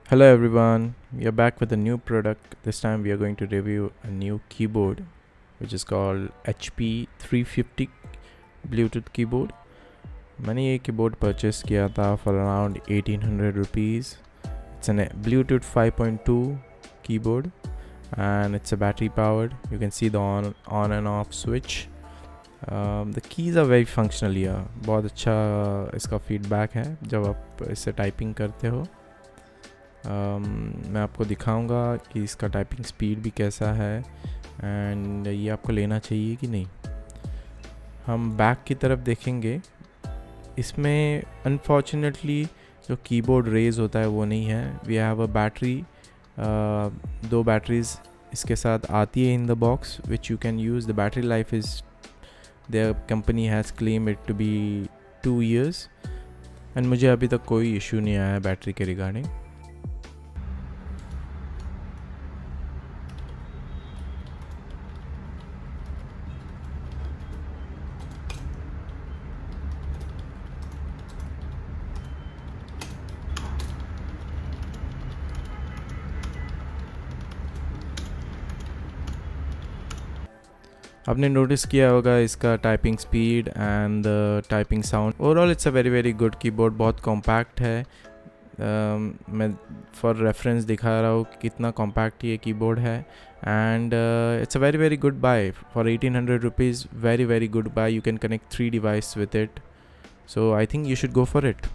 Hello everyone, we are back with a new product. This time we are going to review a new keyboard which is called HP 350 Bluetooth keyboard. मैंने ये keyboard purchase किया था for around 1800 rupees. It's a Bluetooth 5.2 keyboard and it's a battery powered. You can see the on and off switch. The keys are very functional here. बहुत अच्छा इसका feedback है जब आप इससे टाइपिंग करते हो. मैं आपको दिखाऊंगा कि इसका टाइपिंग स्पीड भी कैसा है एंड ये आपको लेना चाहिए कि नहीं. हम बैक की तरफ देखेंगे. इसमें अनफॉर्चुनेटली जो कीबोर्ड रेज होता है वो नहीं है. We have a battery, 2 batteries इसके साथ आती है in the box which you can use. The battery life is, their company has claim it to be 2 years and मुझे अभी तक कोई इशू नहीं आया है बैटरी के रिगार्डिंग. आपने नोटिस किया होगा इसका typing speed and typing sound. Overall it's a very very good keyboard. बहुत कॉम्पैक्ट है. मैं फॉर रेफरेंस दिखा रहा हूँ कितना कॉम्पैक्ट ये कीबोर्ड है and it's a very very good buy for 1800 rupees. Very very good buy. You can connect 3 devices with it, so I think you should go for it.